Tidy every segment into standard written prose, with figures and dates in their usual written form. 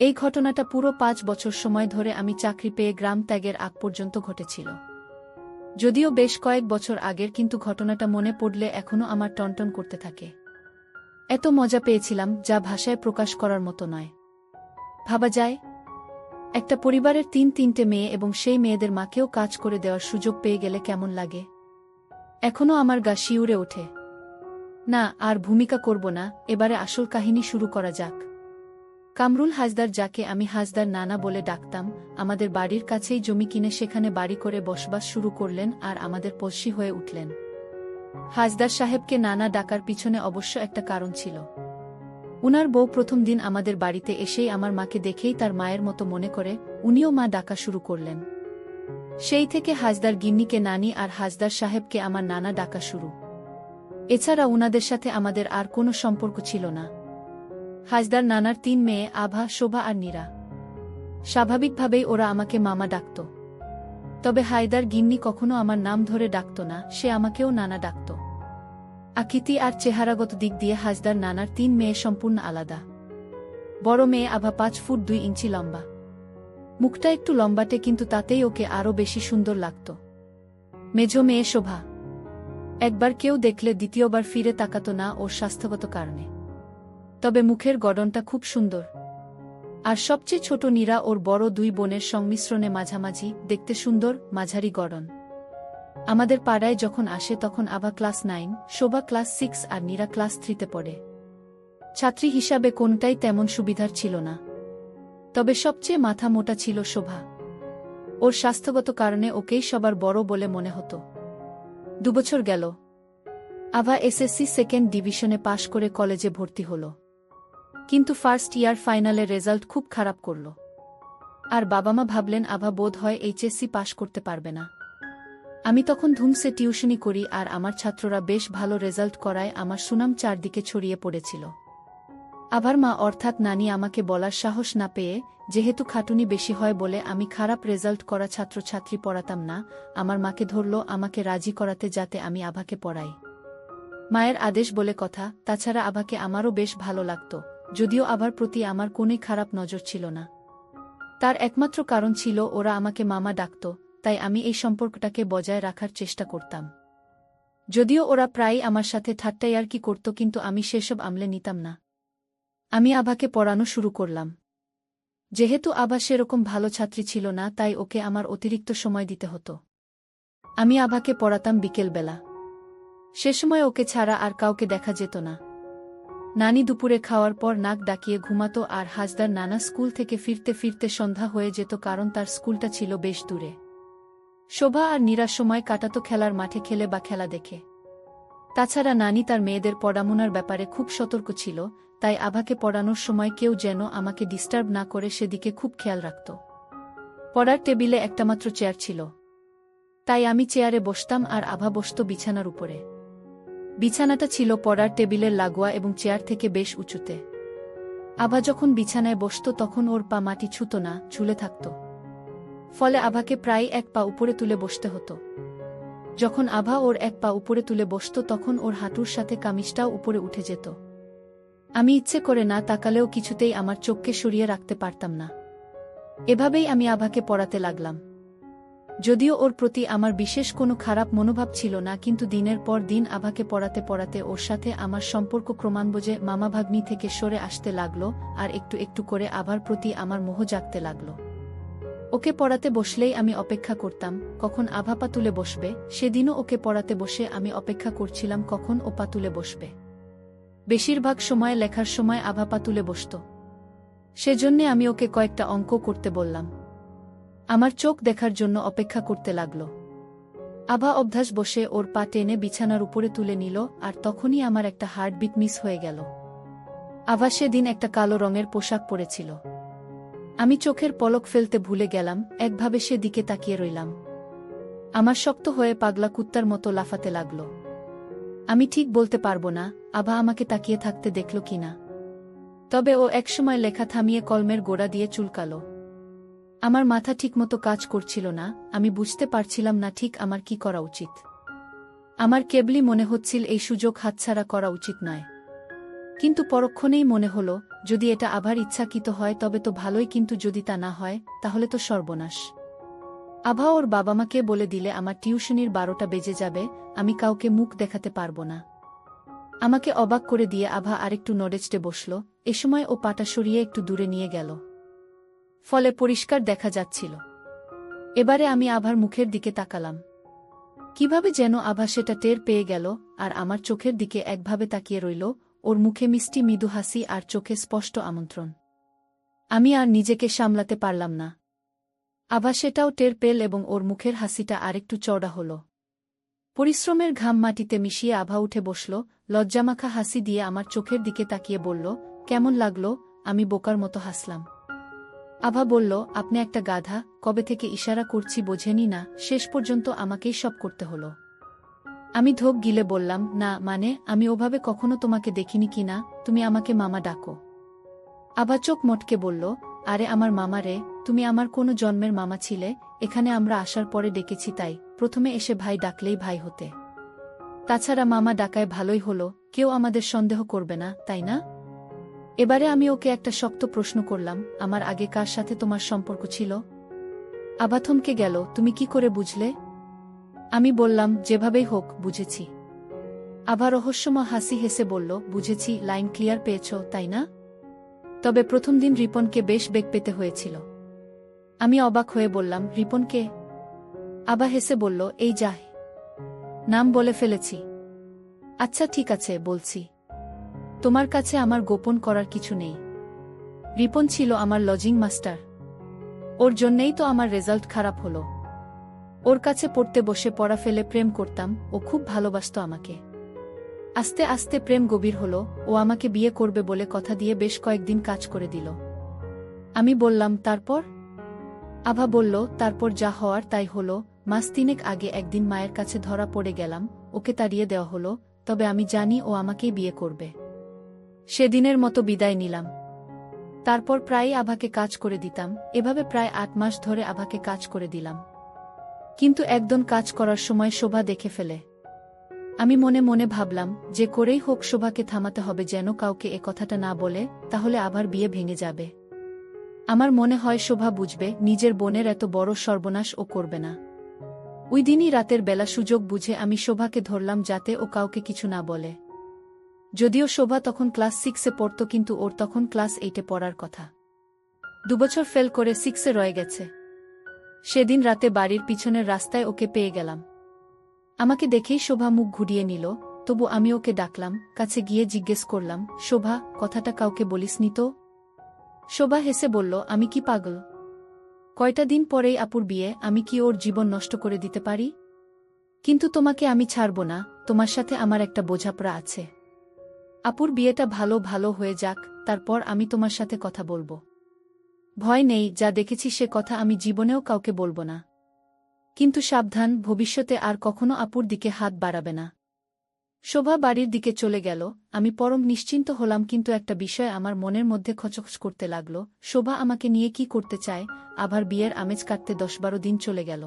এই ঘটনাটা পুরো ৫ বছর সময় ধরে আমি চাকরি পেয়ে গ্রাম ত্যাগের আগ পর্যন্ত ঘটেছিল। যদিও বেশ কয়েক বছর আগের, কিন্তু ঘটনাটা মনে পড়লে এখনও আমার টনটন করতে থাকে। এত মজা পেয়েছিলাম যা ভাষায় প্রকাশ করার মতো নয়। ভাবা যায়, একটা পরিবারের ৩-৩টে মেয়ে এবং সেই মেয়েদের মাকেও কাজ করে দেওয়ার সুযোগ পেয়ে গেলে কেমন লাগে। এখনও আমার গা শিউরে ওঠে। না, আর ভূমিকা করব না, এবারে আসল কাহিনী শুরু করা যাক। কামরুল হাজদার, যাকে আমি হাজদার নানা বলে ডাকতাম, আমাদের বাড়ির কাছেই জমি কিনে সেখানে বাড়ি করে বসবাস শুরু করলেন আর আমাদের পড়শি হয়ে উঠলেন। হাজদার সাহেবকে নানা ডাকার পিছনে অবশ্য একটা কারণ ছিল। উনার বউ প্রথম দিন আমাদের বাড়িতে এসেই আমার মাকে দেখেই তার মায়ের মতো মনে করে উনিও মা ডাকা শুরু করলেন। সেই থেকে হাজদার গিন্নিকে নানি আর হাজদার সাহেবকে আমার নানা ডাকা শুরু। এছাড়া উনাদের সাথে আমাদের আর কোনো সম্পর্ক ছিল না। হাজদার নানার ৩ মেয়ে, আভা, শোভা আর নীরা। স্বাভাবিকভাবেই ওরা আমাকে মামা ডাকত। তবে হায়দার গিন্নি কখনো আমার নাম ধরে ডাকত না, সে আমাকেও নানা ডাকত। আকৃতি আর চেহারাগত দিক দিয়ে হাজদার নানার ৩ মেয়ে সম্পূর্ণ আলাদা। বড় মেয়ে আভা ৫ ফুট ২ ইঞ্চি লম্বা। মুখটা একটু লম্বাটে, কিন্তু তাতেই ওকে আরও বেশি সুন্দর লাগত। মেঝো মেয়ে শোভা একবার কেউ দেখলে দ্বিতীয়বার ফিরে তাকাত না, ওর স্বাস্থ্যগত কারণে। তবে মুখের গড়নটা খুব সুন্দর। আর সবচেয়ে ছোট নীরা ওর বড় ২ বোনের সংমিশ্রণে মাঝামাঝি, দেখতে সুন্দর, মাঝারি গড়ন। আমাদের পাড়ায় যখন আসে তখন আভা ক্লাস 9, শোভা ক্লাস 6 আর নীরা ক্লাস 3-তে পড়ে। ছাত্রী হিসাবে কোনটাই তেমন সুবিধার ছিল না। তবে সবচেয়ে মাথা মোটা ছিল শোভা। ওর স্বাস্থ্যগত কারণে ওকেই সবার বড় বলে মনে হতো। ২ বছর গেল। আভা এসএসসি 2nd ডিভিশনে পাশ করে কলেজে ভর্তি হল। কিন্তু ফার্স্ট ইয়ার ফাইনালে রেজাল্ট খুব খারাপ করল। আর বাবা মা ভাবলেন আভা বোধ হয় এইচএসসি পাশ করতে পারবে না। আমি তখন ধুমসে টিউশনি করি আর আমার ছাত্ররা বেশ ভালো রেজাল্ট করায় আমার সুনাম চারদিকে ছড়িয়ে পড়েছিল। আভার মা অর্থাৎ নানি আমাকে বলার সাহস না পেয়ে, যেহেতু খাটুনি বেশি হয় বলে আমি খারাপ রেজাল্ট করা ছাত্রছাত্রী পড়াতাম না, আমার মাকে ধরল আমাকে রাজি করাতে যাতে আমি আভাকে পড়াই। মায়ের আদেশ বলে কথা, তাছাড়া আভাকে আমারও বেশ ভালো লাগত, যদিও আভার প্রতি আমার কোনোই খারাপ নজর ছিল না। তার একমাত্র কারণ ছিল ওরা আমাকে মামা ডাকত, তাই আমি এই সম্পর্কটাকে বজায় রাখার চেষ্টা করতাম। যদিও ওরা প্রায়ই আমার সাথে ঠাট্টাইয়ার্কি করত, কিন্তু আমি সেসব আমলে নিতাম না। আমি আভাকে পড়ানো শুরু করলাম। যেহেতু আভা সেরকম ভালো ছাত্রী ছিল না, তাই ওকে আমার অতিরিক্ত সময় দিতে হতো। আমি আভাকে পড়াতাম বিকেলবেলা। সে সময় ওকে ছাড়া আর কাউকে দেখা যেত না। নানি দুপুরে খাওয়ার পর নাক ডাকিয়ে ঘুমাতো আর হাজদার নানা স্কুল থেকে ফিরতে ফিরতে সন্ধ্যা হয়ে যেত, কারণ তার স্কুলটা ছিল বেশ দূরে। শোভা আর নীরা সময় কাটাতো খেলার মাঠে খেলে বা খেলা দেখে। তাছাড়া নানি তার মেয়েদের পড়াশোনার ব্যাপারে খুব সতর্ক ছিল, তাই আভাকে পড়ানোর সময় কেউ যেন আমাকে ডিস্টার্ব না করে সেদিকে খুব খেয়াল রাখত। পড়ার টেবিলে একটামাত্র চেয়ার ছিল, তাই আমি চেয়ারে বসতাম আর আভা বসত বিছানার উপরে। বিছানাটা ছিল পড়ার টেবিলের লাগোয়া এবং চেয়ার থেকে বেশ উঁচুতে। আভা যখন বিছানায় বসত তখন ওর পা মাটি ছুঁতো না, ঝুলে থাকত। ফলে আভাকে প্রায় 1 পা উপরে তুলে বসতে হতো। যখন আভা ওর 1 পা উপরে তুলে বসত তখন ওর হাঁটুর সাথে কামিজটাও উপরে উঠে যেত। আমি ইচ্ছে করে না তাকালেও কিছুতেই আমার চোখকে সরিয়ে রাখতে পারতাম না। এভাবেই আমি আভাকে পড়াতে লাগলাম। যদিও ওর প্রতি আমার বিশেষ কোনো খারাপ মনোভাব ছিল না, কিন্তু দিনের পর দিন আভাকে পড়াতে পড়াতে ওর সাথে আমার সম্পর্ক ক্রমান্বয়ে মামাভাগ্নি থেকে সরে আসতে লাগল, আর একটু একটু করে আভার প্রতি আমার মোহ জাগতে লাগল। ওকে পড়াতে বসলেই আমি অপেক্ষা করতাম কখন আভা পা তুলে বসবে। সেদিনও ওকে পড়াতে বসে আমি অপেক্ষা করছিলাম কখন ও পা তুলে বসবে। বেশিরভাগ সময় লেখার সময় আভা পা তুলে বসত। সেজন্যে আমি ওকে কয়েকটা অঙ্ক করতে বললাম। আমার চোখ দেখার জন্য অপেক্ষা করতে লাগল। আভা অভ্যাস বসে ওর পা টেনে বিছানার উপরে তুলে নিল, আর তখনই আমার একটা হার্টবিট মিস হয়ে গেল। আভা সেদিন একটা কালো রঙের পোশাক পরেছিল। আমি চোখের পলক ফেলতে ভুলে গেলাম, একভাবে সে দিকে তাকিয়ে রইলাম। আমার শক্ত হয়ে পাগলা কুত্তার মতো লাফাতে লাগল। আমি ঠিক বলতে পারবো না আভা আমাকে তাকিয়ে থাকতে দেখল কিনা, তবে ও একসময় লেখা থামিয়ে কলমের গোড়া দিয়ে চুলকালো। আমার মাথা ঠিকমতো কাজ করছিল না, আমি বুঝতে পারছিলাম না ঠিক আমার কি করা উচিত। আমার কেবলই মনে হচ্ছিল এই সুযোগ হাতছাড়া করা উচিত নয়। কিন্তু পরক্ষণেই মনে হলো যদি এটা আভার ইচ্ছাকৃত হয় তবে তো ভালোই, কিন্তু যদি তা না হয় তাহলে তো সর্বনাশ। আভা ওর বাবা মাকে বলে দিলে আমার টিউশনির 12টা বেজে যাবে, আমি কাউকে মুখ দেখাতে পারবো না। আমাকে অবাক করে দিয়ে আভা আরেকটু নড়েচড়ে বসল, এ সময় ও পাটা সরিয়ে একটু দূরে নিয়ে গেল। ফলে পরিষ্কার দেখা যাচ্ছিল। এবারে আমি আভার মুখের দিকে তাকালাম। কিভাবে যেন আভা সেটা টের পেয়ে গেল, আর আমার চোখের দিকে একভাবে তাকিয়ে রইল, ওর মুখে মিষ্টি মৃদু হাসি আর চোখে স্পষ্ট আমন্ত্রণ। আমি আর নিজেকে সামলাতে পারলাম না। আভা সেটাও টের পেল এবং ওর মুখের হাসিটা আরেকটু চওড়া হল। পরিশ্রমের ঘাম মাটিতে মিশিয়ে আভা উঠে বসল, লজ্জামাখা হাসি দিয়ে আমার চোখের দিকে তাকিয়ে বলল, কেমন লাগলো? আমি বোকার মতো হাসলাম। আভা বলল, আপনি একটা গাধা, কবে থেকে ইশারা করছি বোঝেনি না, শেষ পর্যন্ত আমাকেই সব করতে হলো। আমি ধোক গিলে বললাম, না মানে, আমি ওভাবে কখনো তোমাকে দেখিনি কিনা, তুমি আমাকে মামা ডাকো। আভা চোখ মটকে বলল, আরে আমার মামা রে, তুমি আমার কোনো জন্মের মামা ছিলে, এখানে আমরা আসার পরে ডেকেছি তাই, প্রথমে এসে ভাই ডাকলেই ভাই হতে। তাছাড়া মামা ডাকায় ভালোই হলো, কেউ আমাদের সন্দেহ করবে না, তাই না? এবারে আমি ওকে একটা শক্ত প্রশ্ন করলাম, আমার আগে কার সাথে তোমার সম্পর্ক ছিল? আভা থমকে গেল, তুমি কি করে বুঝলে? আমি বললাম, যেভাবেই হোক, বুঝেছি। আভা রহস্যময় হাসি হেসে বলল, বুঝেছি, লাইন ক্লিয়ার পেয়েছ, তাই না? তবে প্রথম দিন রিপনকে বেশ বেগ পেতে হয়েছিল। আমি অবাক হয়ে বললাম, রিপনকে? আভা হেসে বলল, এই যাহ, নাম বলে ফেলেছি। আচ্ছা ঠিক আছে, বলছি। তোমার কাছে আমার গোপন করার কিছু নেই। রিপন ছিল আমার লজিং মাস্টার। ওর জন্যেই তো আমার রেজাল্ট খারাপ হলো। ওর কাছে পড়তে বসে পড়া ফেলে প্রেম করতাম, ও খুব ভালোবাসত আমাকে। আস্তে আস্তে প্রেম গভীর হলো, ও আমাকে বিয়ে করবে বলে কথা দিয়ে বেশ কয়েকদিন কাজ করে দিল। আমি বললাম, তারপর? আভা বলল, তারপর যা হওয়ার তাই হলো। মাস 3 আগে একদিন মায়ের কাছে ধরা পড়ে গেলাম, ওকে তাড়িয়ে দেওয়া হলো, তবে আমি জানি ও আমাকেই বিয়ে করবে। সেদিনের মতো বিদায় নিলাম। তারপর প্রায়ই আভাকে কাজ করে দিতাম, এভাবে প্রায় 8 মাস ধরে আভাকে কাজ করে দিলাম। কিন্তু একদম কাজ করার সময় শোভা দেখে ফেলে। আমি মনে মনে ভাবলাম, যে করেই হোক শোভাকে থামাতে হবে যেন কাউকে এ কথাটা না বলে, তাহলে আভার বিয়ে ভেঙে যাবে। আমার মনে হয় শোভা বুঝবে, নিজের বোনের এত বড় সর্বনাশ ও করবে না। ওই দিনই রাতের বেলা সুযোগ বুঝে আমি শোভাকে ধরলাম যাতে ও কাউকে কিছু না বলে। যদিও শোভা তখন ক্লাস 6-এ পড়ত, কিন্তু ওর তখন ক্লাস 8-এ পড়ার কথা। 2 বছর ফেল করে 6-এ রয়ে গেছে। সেদিন রাতে বাড়ির পিছনের রাস্তায় ওকে পেয়ে গেলাম। আমাকে দেখেই শোভা মুখ ঘুরিয়ে নিল, তবু আমি ওকে ডাকলাম, কাছে গিয়ে জিজ্ঞেস করলাম, শোভা, কথাটা কাউকে বলিসনি তো? শোভা হেসে বলল, আমি কি পাগল? কয়টা দিন পরেই আপুর বিয়ে, আমি কি ওর জীবন নষ্ট করে দিতে পারি? কিন্তু তোমাকে আমি ছাড়ব না, তোমার সাথে আমার একটা বোঝাপড়া আছে। আপুর বিয়েটা ভালো ভালো হয়ে যাক, তারপর আমি তোমার সাথে কথা বলবো। ভয় নেই, যা দেখেছি সে কথা আমি জীবনেও কাউকে বলবো না। কিন্তু সাবধান, ভবিষ্যতে আর কখনো আপুর দিকে হাত বাড়াবে না। শোভা বাড়ির দিকে চলে গেল, আমি পরম নিশ্চিন্ত হলাম, কিন্তু একটা বিষয় আমার মনের মধ্যে খচখচ করতে লাগল, শোভা আমাকে নিয়ে কি করতে চায়? আবার বিয়ের আমেজ কাটতে 10-12 দিন চলে গেল।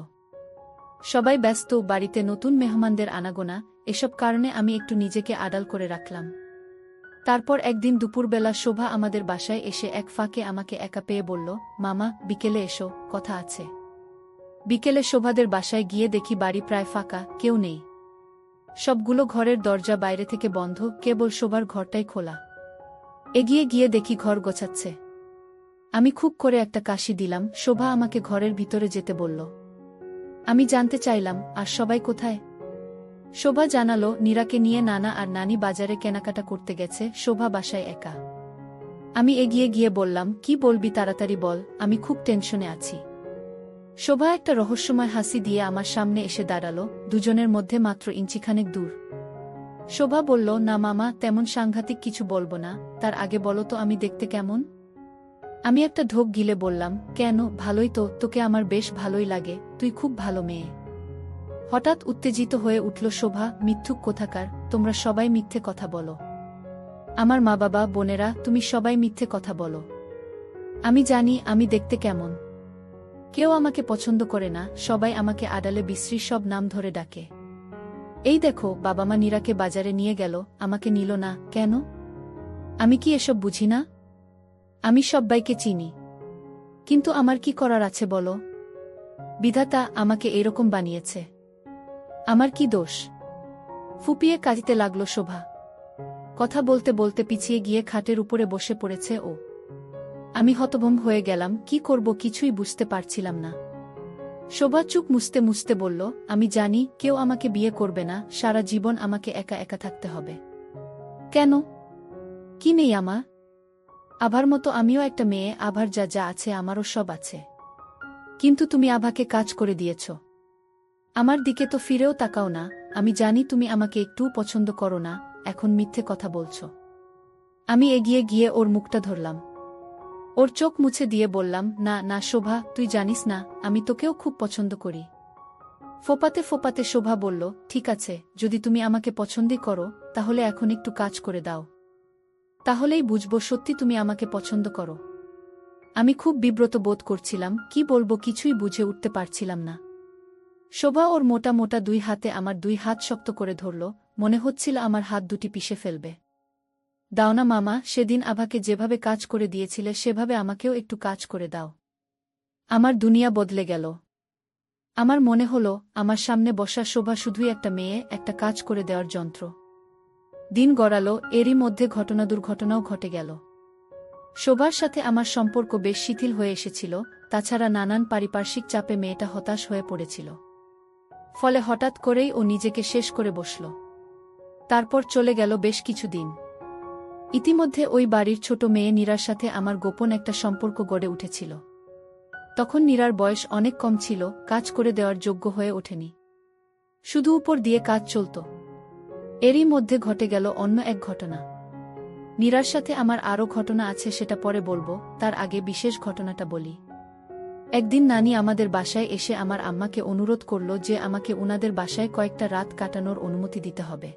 সবাই ব্যস্ত, বাড়িতে নতুন মেহমানদের আনাগোনা, এসব কারণে আমি একটু নিজেকে আড়াল করে রাখলাম। তারপর একদিন দুপুরবেলা শোভা আমাদের বাসায় এসে এক ফাঁকে আমাকে একা পেয়ে বলল, মামা, বিকেলে এসো, কথা আছে। বিকেলে শোভাদের বাসায় গিয়ে দেখি বাড়ি প্রায় ফাঁকা, কেউ নেই। সবগুলো ঘরের দরজা বাইরে থেকে বন্ধ, কেবল শোভার ঘরটাই খোলা। এগিয়ে গিয়ে দেখি ঘর গোছাচ্ছে। আমি খুব করে একটা কাশি দিলাম, শোভা আমাকে ঘরের ভিতরে যেতে বলল। আমি জানতে চাইলাম, আর সবাই কোথায়? শোভা জানালো, নীরাকে নিয়ে নানা আর নানি বাজারে কেনাকাটা করতে গেছে, শোভা বাসায় একা। আমি এগিয়ে গিয়ে বললাম, কি বলবি তাড়াতাড়ি বল, আমি খুব টেনশনে আছি। শোভা একটা রহস্যময় হাসি দিয়ে আমার সামনে এসে দাঁড়ালো, দুজনের মধ্যে মাত্র ইঞ্চিখানেক দূর। শোভা বলল, না মামা, তেমন সাংঘাতিক কিছু বলবো না, তার আগে বলো তো আমি দেখতে কেমন? আমি একটা ঢোক গিলে বললাম, কেন, ভালোই তো, তোকে আমার বেশ ভালোই লাগে, তুই খুব ভালো মেয়ে। হঠাৎ উত্তেজিত হয়ে উঠল শোভা, মিথ্যুক কোথাকার, তোমরা সবাই মিথ্যে কথা বলো। আমার মা বাবা, বোনেরা, তুমি সবাই মিথ্যে কথা বলো। আমি জানি আমি দেখতে কেমন। কেউ আমাকে পছন্দ করে না, সবাই আমাকে আড়ালে বিশ্রী সব নাম ধরে ডাকে। এই দেখো, বাবা মা নীরাকে বাজারে নিয়ে গেল, আমাকে নিল না, কেন? আমি কি এসব বুঝি না? আমি সব্বাইকে চিনি। কিন্তু আমার কি করার আছে বলো? বিধাতা আমাকে এরকম বানিয়েছে। আমার কি দোষ? ফুপিয়ে কাঁদিতে লাগল শোভা। কথা বলতে বলতে পিছিয়ে গিয়ে খাটের উপরে বসে পড়েছে ও। আমি হতভম্ব হয়ে গেলাম, কি করব কিছুই বুঝতে পারছিলাম না। শোভা চুপ মুছতে মুছতে বলল, আমি জানি কেউ আমাকে বিয়ে করবে না, সারা জীবন আমাকে একা একা থাকতে হবে। কেন? কি নেই আমার? আভার মতো আমিও একটা মেয়ে, আভার যা যা আছে আমারও সব আছে। কিন্তু তুমি আভাকে কাজ করে দিয়েছ। আমার দিকে তো ফিরেও তাকাও না। আমি জানি তুমি আমাকে একটুও পছন্দ করো না, এখন মিথ্যে কথা বলছ। আমি এগিয়ে গিয়ে ওর মুখটা ধরলাম। ওর চোখ মুছে দিয়ে বললাম, না না শোভা, তুই জানিস না আমি তোকেও খুব পছন্দ করি। ফোপাতে ফোপাতে শোভা বলল, ঠিক আছে, যদি তুমি আমাকে পছন্দই করো তাহলে এখন একটু কাজ করে দাও। তাহলেই বুঝব সত্যি তুমি আমাকে পছন্দ করো। আমি খুব বিব্রত বোধ করছিলাম, কি বলবো কিছুই বুঝে উঠতে পারছিলাম না। শোভা ওর মোটা মোটা দুই হাতে আমার দুই হাত শক্ত করে ধরল, মনে হচ্ছিল আমার হাত দুটি পিষে ফেলবে। দাও না মামা, সেদিন আভাকে যেভাবে কাজ করে দিয়েছিলে সেভাবে আমাকেও একটু কাজ করে দাও। আমার দুনিয়া বদলে গেল। আমার মনে হলো আমার সামনে বসা শোভা শুধুই একটা মেয়ে, একটা কাজ করে দেওয়ার যন্ত্র। দিন গড়ালো, এরই মধ্যে ঘটনা দুর্ঘটনাও ঘটে গেল। শোভার সাথে আমার সম্পর্ক বেশ শিথিল হয়ে এসেছিল, তাছাড়া নানান পারিপার্শ্বিক চাপে মেয়েটা হতাশ হয়ে পড়েছিল। ফলে হঠাৎ করেই ও নিজেকে শেষ করে বসল। তারপর চলে গেল বেশ কিছুদিন। ইতিমধ্যে ওই বাড়ির ছোট মেয়ে নীরার সাথে আমার গোপন একটা সম্পর্ক গড়ে উঠেছিল। তখন নীরার বয়স অনেক কম ছিল, কাজ করে দেওয়ার যোগ্য হয়ে ওঠেনি। শুধু উপর দিয়ে কাজ চলত। এরই মধ্যে ঘটে গেল অন্য এক ঘটনা। নীরার সাথে আমার আরও ঘটনা আছে, সেটা পরে বলবো, তার আগে বিশেষ ঘটনাটা বলি। একদিন নানি আমাদের বাসায় এসে আমার আম্মাকে অনুরোধ করল যে আমাকে উনাদের বাসায় কয়েকটা রাত কাটানোর অনুমতি দিতে হবে।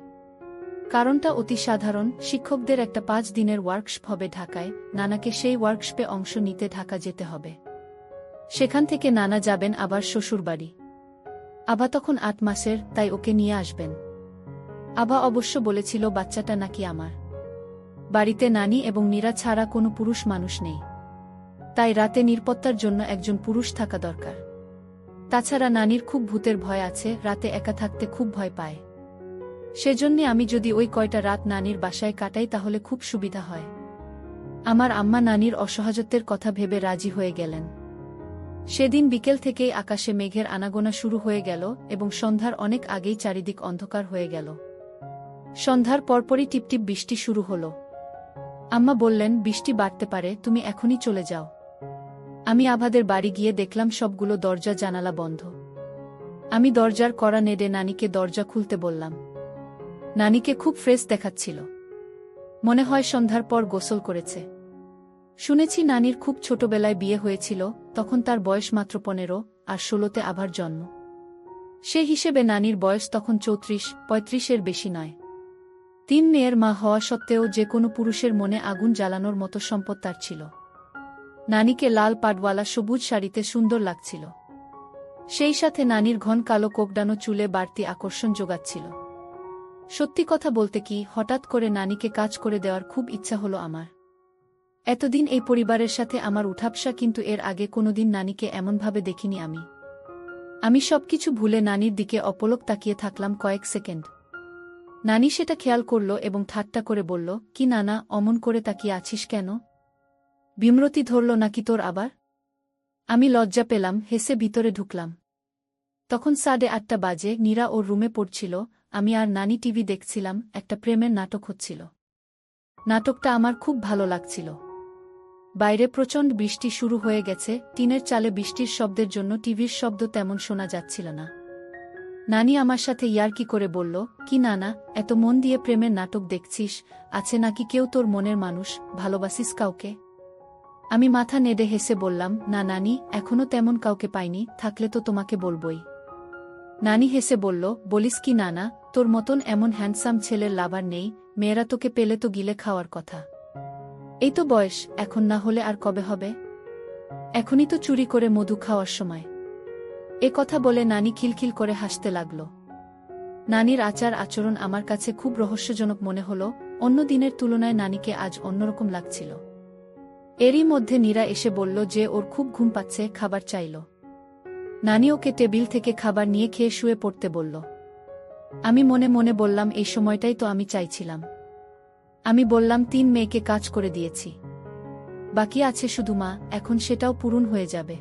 কারণটা অতি সাধারণ, শিক্ষকদের একটা 5 দিনের ওয়ার্কশপ হবে ঢাকায়, নানাকে সেই ওয়ার্কশপে অংশ নিতে ঢাকা যেতে হবে। সেখান থেকে নানা যাবেন আবার শ্বশুরবাড়ি। আভা তখন 8 মাসের, তাই ওকে নিয়ে আসবেন। আভা অবশ্য বলেছিল বাচ্চাটা নাকি আমার। বাড়িতে নানি এবং নীরা ছাড়া কোনো পুরুষ মানুষ নেই, তাই রাতে নিরাপত্তার জন্য একজন পুরুষ থাকা দরকার। তাছাড়া নানির খুব ভূতের ভয় আছে, রাতে একা থাকতে খুব ভয় পায়। সেজন্যে আমি যদি ওই কয়টা রাত নানির বাসায় কাটাই তাহলে খুব সুবিধা হয়। আমার আম্মা নানির অসহায়ত্বের কথা ভেবে রাজি হয়ে গেলেন। সেদিন বিকেল থেকেই আকাশে মেঘের আনাগোনা শুরু হয়ে গেল এবং সন্ধ্যার অনেক আগেই চারিদিক অন্ধকার হয়ে গেল। সন্ধ্যার পরপরই টিপটিপ বৃষ্টি শুরু হল। আম্মা বললেন, বৃষ্টি বাড়তে পারে, তুমি এখনই চলে যাও। আমি আভাদের বাড়ি গিয়ে দেখলাম সবগুলো দরজা জানালা বন্ধ। আমি দরজার কড়া নেড়ে নানিকে দরজা খুলতে বললাম। নানিকে খুব ফ্রেশ দেখাচ্ছিল, মনে হয় সন্ধ্যার পর গোসল করেছে। শুনেছি নানির খুব ছোটবেলায় বিয়ে হয়েছিল, তখন তার বয়স মাত্র 15, আর 16তে আভার জন্ম। সে হিসেবে নানির বয়স তখন 34-35-এর বেশি নয়। 3 মেয়ের মা হওয়া সত্ত্বেও যে কোনো পুরুষের মনে আগুন জ্বালানোর মতো সম্পদ তার ছিল। নানিকে লাল পাড়ওয়ালা সবুজ শাড়িতে সুন্দর লাগছিল। সেই সাথে নানির ঘন কালো কোকড়ানো চুলে বাড়তি আকর্ষণ যোগাচ্ছিল। সত্যি কথা বলতে কি, হঠাৎ করে নানিকে কাজ করে দেওয়ার খুব ইচ্ছা হলো আমার। এতদিন এই পরিবারের সাথে আমার উঠাবসা, কিন্তু এর আগে কোনোদিন নানিকে এমনভাবে দেখিনি আমি। আমি সবকিছু ভুলে নানির দিকে অপলক তাকিয়ে থাকলাম কয়েক সেকেন্ড। নানি সেটা খেয়াল করল এবং ঠাট্টা করে বলল, কি নানা, অমন করে তাকিয়ে আছিস কেন? বিমরতি ধরল নাকি তোর আবার? আমি লজ্জা পেলাম, হেসে ভিতরে ঢুকলাম। তখন 8:30 বাজে, নীরা ওর রুমে পড়ছিল, আমি আর নানি টিভি দেখছিলাম, একটা প্রেমের নাটক হচ্ছিল। নাটকটা আমার খুব ভালো লাগছিল। বাইরে প্রচণ্ড বৃষ্টি শুরু হয়ে গেছে, টিনের চালে বৃষ্টির শব্দের জন্য টিভির শব্দ তেমন শোনা যাচ্ছিল না। নানি আমার সাথে ইয়ার্কি করে বলল, কি নানা, এত মন দিয়ে প্রেমের নাটক দেখছিস, আছে নাকি কেউ তোর মনের মানুষ, ভালোবাসিস কাউকে? আমি মাথা নেড়ে হেসে বললাম, না নানি, এখনো তেমন কাউকে পাইনি, থাকলে তো তোমাকে বলবই। নানি হেসে বলল, বলিস কি নানা, তোর মতন এমন হ্যান্ডসাম ছেলের লাভার নেই, মেয়েরা তোকে পেলে তো গিলে খাওয়ার কথা। এই তো বয়স, এখন না হলে আর কবে হবে? এখনই তো চুরি করে মধু খাওয়ার সময়। এ কথা বলে নানি খিলখিল করে হাসতে লাগল। নানির আচার আচরণ আমার কাছে খুব রহস্যজনক মনে হলো, অন্য দিনের তুলনায় নানিকে আজ অন্যরকম লাগছিল। এরই মধ্যে নীরা এসে বলল যে ওর খুব ঘুম পাচ্ছে, খাবার চাইল। নানি ওকে টেবিল থেকে খাবার নিয়ে খেয়ে শুয়ে পড়তে বলল। আমি মনে মনে বললাম, এই সময়টাই তো আমি চাইছিলাম। আমি বললাম, 3 মেয়েকে কাজ করে দিয়েছি, বাকি আছে শুধু মা, এখন সেটাও পূরণ হয়ে যাবে।